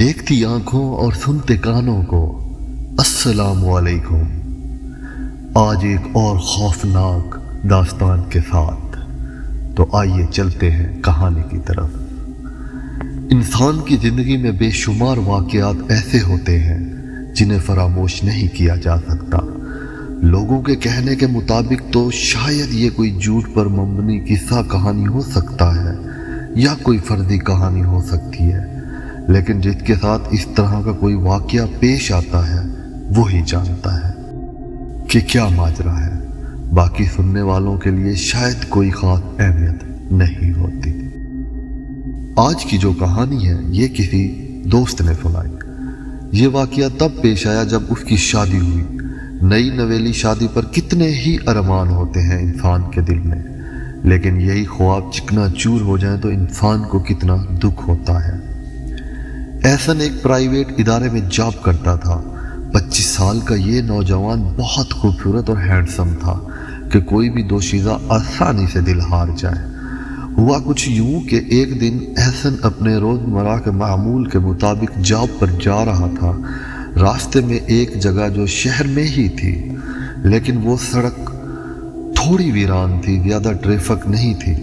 دیکھتی آنکھوں اور سنتے کانوں کو السلام علیکم۔ آج ایک اور خوفناک داستان کے ساتھ، تو آئیے چلتے ہیں کہانی کی طرف۔ انسان کی زندگی میں بے شمار واقعات ایسے ہوتے ہیں جنہیں فراموش نہیں کیا جا سکتا۔ لوگوں کے کہنے کے مطابق تو شاید یہ کوئی جھوٹ پر مبنی قصہ کہانی ہو سکتا ہے یا کوئی فرضی کہانی ہو سکتی ہے، لیکن جس کے ساتھ اس طرح کا کوئی واقعہ پیش آتا ہے وہی جانتا ہے کہ کیا ماجرا ہے۔ باقی سننے والوں کے لیے شاید کوئی خاص اہمیت نہیں ہوتی۔ آج کی جو کہانی ہے یہ کسی دوست نے سنائی۔ یہ واقعہ تب پیش آیا جب اس کی شادی ہوئی۔ نئی نویلی شادی پر کتنے ہی ارمان ہوتے ہیں انسان کے دل میں، لیکن یہی خواب چکنا چور ہو جائیں تو انسان کو کتنا دکھ ہوتا ہے۔ احسن ایک پرائیویٹ ادارے میں جاب کرتا تھا۔ 25 سال کا یہ نوجوان بہت خوبصورت اور ہینڈسم تھا کہ کوئی بھی دوشیزہ آسانی سے دل ہار جائے۔ ہوا کچھ یوں کہ ایک دن احسن اپنے روزمرہ کے معمول کے مطابق جاب پر جا رہا تھا۔ راستے میں ایک جگہ جو شہر میں ہی تھی، لیکن وہ سڑک تھوڑی ویران تھی، زیادہ ٹریفک نہیں تھی،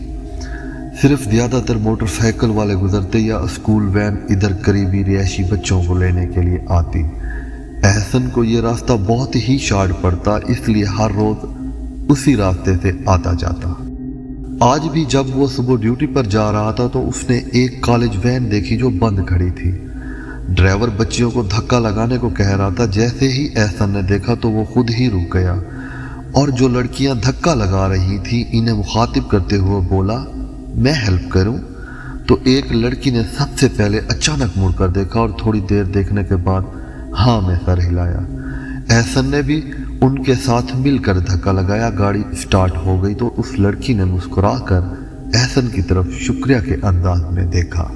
صرف زیادہ تر موٹر سائیکل والے گزرتے یا اسکول وین ادھر قریبی رہائشی بچوں کو لینے کے لیے آتی۔ احسن کو یہ راستہ بہت ہی شارٹ پڑتا، اس لیے ہر روز اسی راستے سے آتا جاتا۔ آج بھی جب وہ صبح ڈیوٹی پر جا رہا تھا تو اس نے ایک کالج وین دیکھی جو بند کھڑی تھی۔ ڈرائیور بچیوں کو دھکا لگانے کو کہہ رہا تھا۔ جیسے ہی احسن نے دیکھا تو وہ خود ہی رک گیا اور جو لڑکیاں دھکا لگا رہی تھیں انہیں مخاطب کرتے ہوئے بولا، میں ہیلپ کروں؟ تو ایک لڑکی نے سب سے پہلے اچانک مڑ کر دیکھا اور تھوڑی دیر دیکھنے کے بعد ہاں میں سر ہلایا۔ احسن نے بھی ان کے ساتھ مل کر دھکا لگایا۔ گاڑی سٹارٹ ہو گئی تو اس لڑکی نے مسکرا کر احسن کی طرف شکریہ کے انداز میں دیکھا۔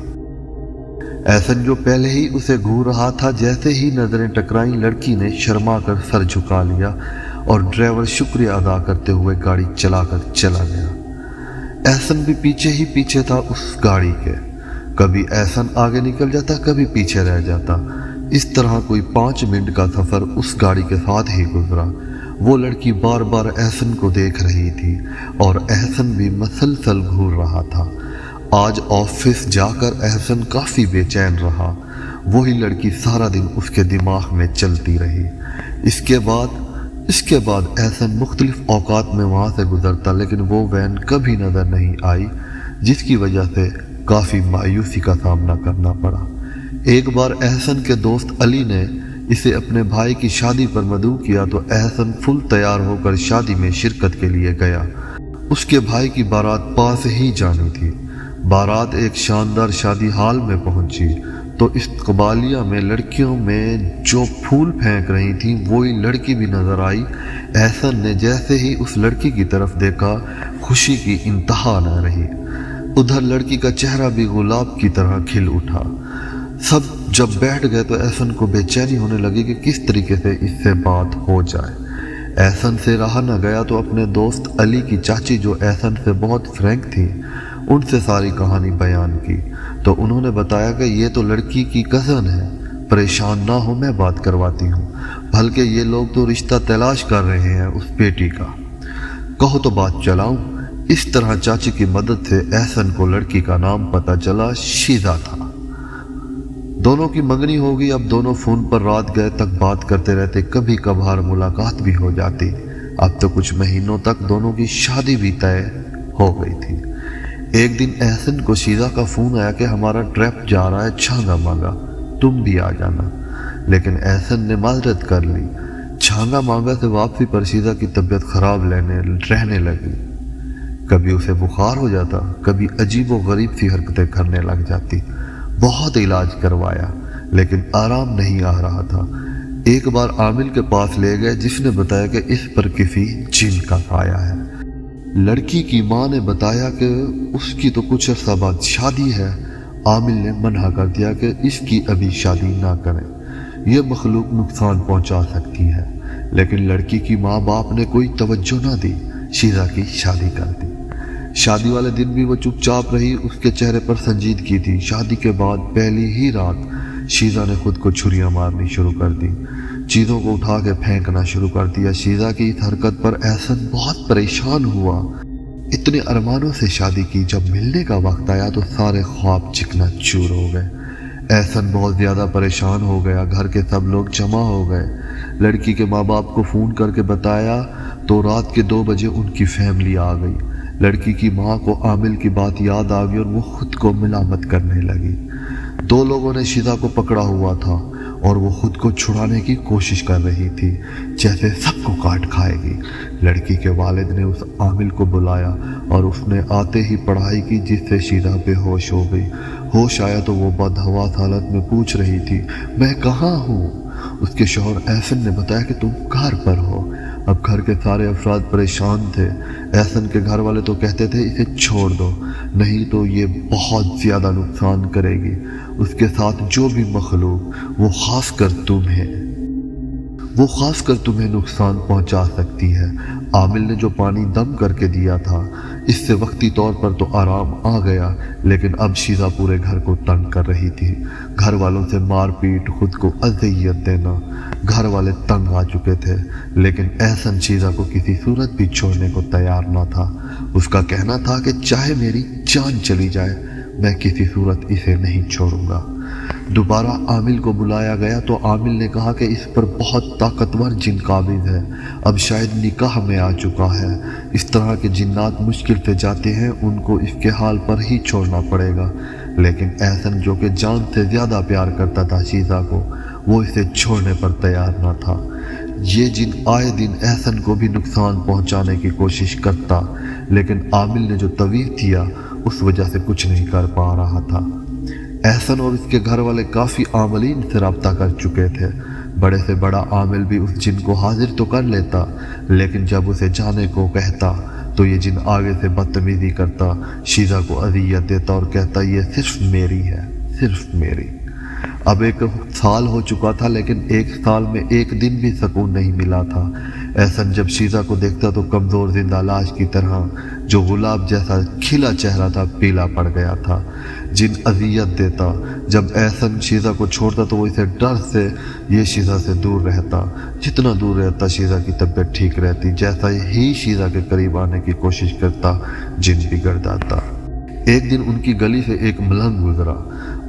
احسن جو پہلے ہی اسے گھور رہا تھا، جیسے ہی نظریں ٹکرائیں لڑکی نے شرما کر سر جھکا لیا اور ڈرائیور شکریہ ادا کرتے ہوئے گاڑی چلا کر چلا گیا۔ احسن بھی پیچھے ہی پیچھے تھا اس گاڑی کے۔ کبھی احسن آگے نکل جاتا، کبھی پیچھے رہ جاتا۔ اس طرح کوئی 5 منٹ کا سفر اس گاڑی کے ساتھ ہی گزرا۔ وہ لڑکی بار بار احسن کو دیکھ رہی تھی اور احسن بھی مسلسل گھور رہا تھا۔ آج آفس جا کر احسن کافی بے چین رہا۔ وہی لڑکی سارا دن اس کے دماغ میں چلتی رہی۔ اس کے بعد احسن مختلف اوقات میں وہاں سے گزرتا، لیکن وہ وین کبھی نظر نہیں آئی، جس کی وجہ سے کافی مایوسی کا سامنا کرنا پڑا۔ ایک بار احسن کے دوست علی نے اسے اپنے بھائی کی شادی پر مدعو کیا تو احسن فل تیار ہو کر شادی میں شرکت کے لیے گیا۔ اس کے بھائی کی بارات پاس ہی جانی تھی۔ بارات ایک شاندار شادی ہال میں پہنچی تو اس قبالیہ میں لڑکیوں میں جو پھول پھینک رہی تھیں وہی لڑکی بھی نظر آئی۔ احسن نے جیسے ہی اس لڑکی کی طرف دیکھا خوشی کی انتہا نہ رہی۔ ادھر لڑکی کا چہرہ بھی گلاب کی طرح کھل اٹھا۔ سب جب بیٹھ گئے تو احسن کو بے چینی ہونے لگی کہ کس طریقے سے اس سے بات ہو جائے۔ احسن سے رہا نہ گیا تو اپنے دوست علی کی چاچی جو احسن سے بہت فرینک تھی ان سے ساری کہانی بیان کی تو انہوں نے بتایا کہ یہ تو لڑکی کی کزن ہے، پریشان نہ ہو، میں بات کرواتی ہوں، بلکہ یہ لوگ تو رشتہ تلاش کر رہے ہیں اس بیٹی کا، کہو تو بات چلاؤں۔ اس طرح چاچی کی مدد سے احسن کو لڑکی کا نام پتہ چلا، شیزا تھا۔ دونوں کی منگنی ہو گئی۔ اب دونوں فون پر رات گئے تک بات کرتے رہتے، کبھی کبھار ملاقات بھی ہو جاتی۔ اب تو کچھ مہینوں تک دونوں کی شادی بھی طے ہو گئی تھی۔ ایک دن احسن کو شیزا کا فون آیا کہ ہمارا ٹرپ جا رہا ہے چھانگا مانگا، تم بھی آ جانا، لیکن احسن نے معذرت کر لی۔ چھانگا مانگا سے واپسی پر شیزا کی طبیعت خراب رہنے لگی۔ کبھی اسے بخار ہو جاتا، کبھی عجیب و غریب سی حرکتیں کرنے لگ جاتی۔ بہت علاج کروایا لیکن آرام نہیں آ رہا تھا۔ ایک بار عامل کے پاس لے گئے جس نے بتایا کہ اس پر کسی جن کا سایہ ہے۔ لڑکی کی ماں نے بتایا کہ اس کی تو کچھ عرصہ بعد شادی ہے۔ عامل نے منع کر دیا کہ اس کی ابھی شادی نہ کریں، یہ مخلوق نقصان پہنچا سکتی ہے، لیکن لڑکی کی ماں باپ نے کوئی توجہ نہ دی، شیزا کی شادی کر دی۔ شادی والے دن بھی وہ چپ چاپ رہی، اس کے چہرے پر سنجیدگی تھی۔ شادی کے بعد پہلی ہی رات शीज़ा ने खुद को छुरियां मारनी शुरू कर दी, चीज़ों को उठा के फेंकना शुरू कर दिया। शीज़ा की इस हरकत पर एहसन बहुत परेशान हुआ। इतने अरमानों से शादी की, जब मिलने का वक्त आया तो सारे ख्वाब चिकनाचूर हो गए। एहसन बहुत ज़्यादा परेशान हो गया। घर के सब लोग जमा हो गए। लड़की के माँ बाप को फ़ोन करके बताया तो रात के 2 बजे उनकी फैमिली आ गई। लड़की की माँ को आमिल की बात याद आ गई और वो खुद को मिलामत करने लगी। 2 लोगों ने शीज़ा को पकड़ा हुआ था और वो खुद को छुड़ाने की कोशिश कर रही थी, जैसे सबको काट खाएगी। लड़की के वालिद ने उस आमिल को बुलाया और उसने आते ही पढ़ाई की, जिससे शीज़ा बेहोश हो गई। होश आया तो वो बदहवास हालत में पूछ रही थी, मैं कहाँ हूँ? उसके शौहर एहसन ने बताया कि तुम घर पर हो। अब घर के सारे अफराद परेशान थे। एहसन के घर वाले तो कहते थे इसे छोड़ दो, नहीं तो ये बहुत ज़्यादा नुकसान करेगी। उसके साथ जो भी मखलूक, वो खासकर तुम्हें नुकसान पहुंचा सकती है। आमिल ने जो पानी दम करके दिया था, इससे वक्ती तौर पर तो आराम आ गया, लेकिन अब शीज़ा पूरे घर को तंग कर रही थी। घर वालों से मारपीट, खुद को अज़ियत देना, घर वाले तंग आ चुके थे। लेकिन एहसन शीज़ा को किसी सूरत भी छोड़ने को तैयार न था। उसका कहना था कि चाहे मेरी जान चली जाए, मैं किसी सूरत इसे नहीं छोड़ूंगा। दोबारा आमिल को बुलाया गया तो आमिल ने कहा कि इस पर बहुत ताकतवर जिन काबिज है, अब शायद निकाह में आ चुका है। इस तरह के जिन्नात मुश्किल से जाते हैं, उनको इसके हाल पर ही छोड़ना पड़ेगा। लेकिन एहसन, जो कि जान से ज़्यादा प्यार करता था शीज़ा को, वो इसे छोड़ने पर तैयार न था। ये जिन आए दिन एहसन को भी नुकसान पहुंचाने की कोशिश करता, लेकिन आमिल ने जो तवीज़ दिया उस वजह से कुछ नहीं कर पा रहा था। एहसन और उसके घर वाले काफ़ी आमलीन से रब्ता कर चुके थे। बड़े से बड़ा आमिल भी उस जिन को हाजिर तो कर लेता, लेकिन जब उसे जाने को कहता तो ये जिन आगे से बदतमीज़ी करता, शीज़ा को अज़ियत देता और कहता ये सिर्फ मेरी है, सिर्फ मेरी। अब 1 साल हो चुका था, लेकिन 1 साल में 1 दिन भी सुकून नहीं मिला था। एहसन जब शीज़ा को देखता तो कमज़ोर जिंदा लाश की तरह, जो गुलाब जैसा खिला चेहरा था, पीला पड़ गया था। जिन अज़ियत देता, जब एहसन शीज़ा को छोड़ता तो वो इसे डर से ये शीज़ा से दूर रहता। जितना दूर रहता शीज़ा की तबीयत ठीक रहती। जैसा ही शीज़ा के करीब आने की कोशिश करता, जिन बिगड़ जाता। एक दिन उनकी गली से एक मलंग गुजरा।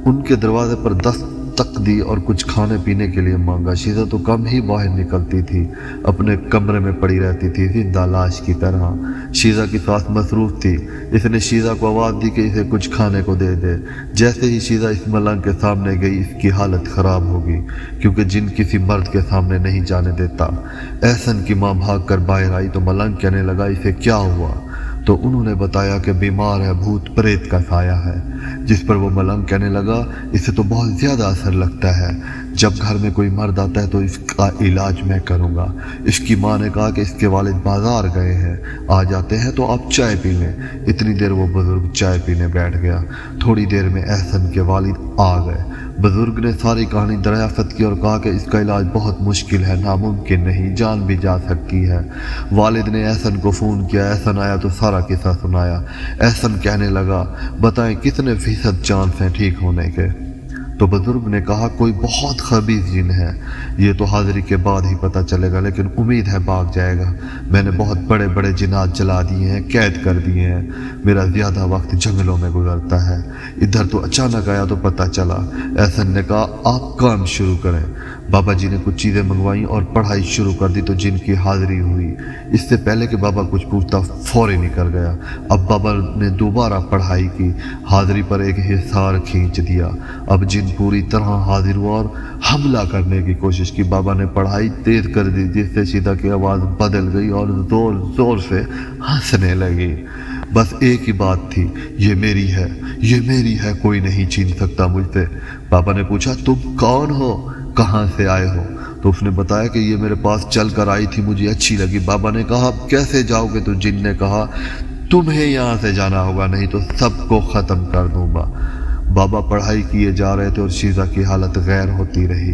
उनके दरवाजे पर दस्तक दी और कुछ खाने पीने के लिए मांगा। शीज़ा तो कम ही बाहर निकलती थी, अपने कमरे में पड़ी रहती थी जिंदा लाश की तरह। शीज़ा की सास मसरूफ़ थी। इसने शीज़ा को आवाज़ दी कि इसे कुछ खाने को दे दे। जैसे ही शीज़ा इस मलंग के सामने गई, इसकी हालत ख़राब होगी, क्योंकि जिन किसी मर्द के सामने नहीं जाने देता। एहसन की माँ भाग कर बाहर आई तो मलंग कहने लगा इसे क्या हुआ? तो उन्होंने बताया कि बीमार है, भूत प्रेत का साया है। जिस पर वो मलंग कहने लगा इसे तो बहुत ज़्यादा असर लगता है। जब घर में कोई मर्द आता है तो इसका इलाज मैं करूँगा। इसकी माँ ने कहा कि इसके वालिद बाज़ार गए हैं, आ जाते हैं तो आप चाय पी लें। इतनी देर वो बुज़ुर्ग चाय पीने बैठ गया। थोड़ी देर में एहसन के वालिद आ गए। बुज़ुर्ग ने सारी कहानी दरियाफ़त की और कहा कि इसका इलाज बहुत मुश्किल है, नामुमकिन नहीं, जान भी जा सकती है। वालिद ने एहसन को फ़ोन किया। एहसन आया तो सारा किस्सा सुनाया। एहसन कहने लगा बताएं कितने फ़ीसद चांस हैं ठीक होने के? तो बुजुर्ग ने कहा कोई बहुत खबीज़ जिन है, ये तो हाजिरी के बाद ही पता चलेगा, लेकिन उम्मीद है भाग जाएगा। मैंने बहुत बड़े बड़े जिनात जला दिए हैं, कैद कर दिए हैं। मेरा ज़्यादा वक्त जंगलों में गुजरता है। इधर तो अचानक आया तो पता चला। एहसन ने कहा आप काम शुरू करें। बाबा जी ने कुछ चीज़ें मंगवाई और पढ़ाई शुरू कर दी तो जिन की हाजिरी हुई। इससे पहले कि बाबा कुछ पूछता फौरी निकल गया। अब बाबा ने दोबारा पढ़ाई की, हाजिरी पर एक हिसार खींच दिया। अब जिन पूरी तरह हाजिर हुआ और हमला करने की कोशिश की। बाबा ने पढ़ाई तेज कर दी, जिससे शीज़ा की आवाज़ बदल गई और ज़ोर ज़ोर से हंसने लगी। बस एक ही बात थी, ये मेरी है, ये मेरी है, कोई नहीं छीन सकता मुझसे। बाबा ने पूछा तुम कौन हो, कहाँ से आए हो? तो उसने बताया कि ये मेरे पास चल कर आई थी, मुझे अच्छी लगी। बाबा ने कहा अब कैसे जाओगे? तो जिन ने कहा तुम्हें यहाँ से जाना होगा, नहीं तो सबको ख़त्म कर दूंगा। बाबा पढ़ाई किए जा रहे थे और शीज़ा की हालत गैर होती रही।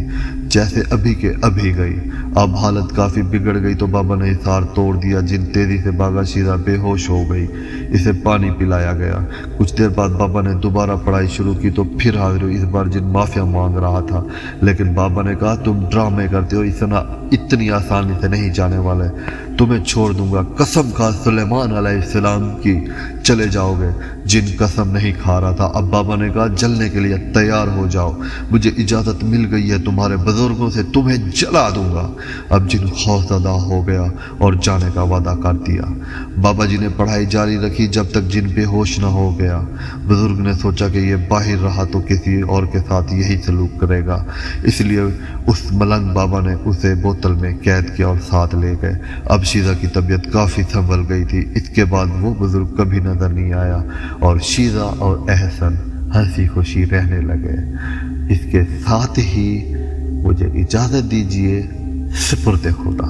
जैसे अभी के अभी गई। अब हालत काफ़ी बिगड़ गई तो बाबा ने हिसार तोड़ दिया। जिन तेजी से भागा, शीरा बेहोश हो गई। इसे पानी पिलाया गया। कुछ देर बाद बाबा ने दोबारा पढ़ाई शुरू की तो फिर हाजिर हुई। इस बार जिन माफिया मांग रहा था, लेकिन बाबा ने कहा तुम ड्रामे करते हो, इतनी आसानी से नहीं जाने वाले, तुम्हें छोड़ दूंगा। कसम खा सुलेमान अलैहिस्सलाम की, चले जाओगे। जिन कसम नहीं खा रहा था। अब बाबा ने कहा जलने के लिए तैयार हो जाओ, मुझे इजाज़त मिल गई है तुम्हारे बुजुर्गों से, तुम्हें जला दूंगा। अब जिन खौफजदा हो गया और जाने का वादा कर दिया। बाबा जी ने पढ़ाई जारी रखी जब तक जिन बेहोश न हो गया। बुजुर्ग ने सोचा कि ये बाहर रहा तो किसी और के साथ यही सलूक करेगा, इसलिए उस मलंग बाबा ने उसे बोतल में कैद किया और साथ ले गए। अब शीजा की तबीयत काफ़ी संभल गई थी। इसके बाद वो बुजुर्ग कभी नजर नहीं आया और शीजा और एहसन हंसी खुशी रहने लगे। इसके साथ ही मुझे इजाज़त दीजिए। सुपुर्द खुदा।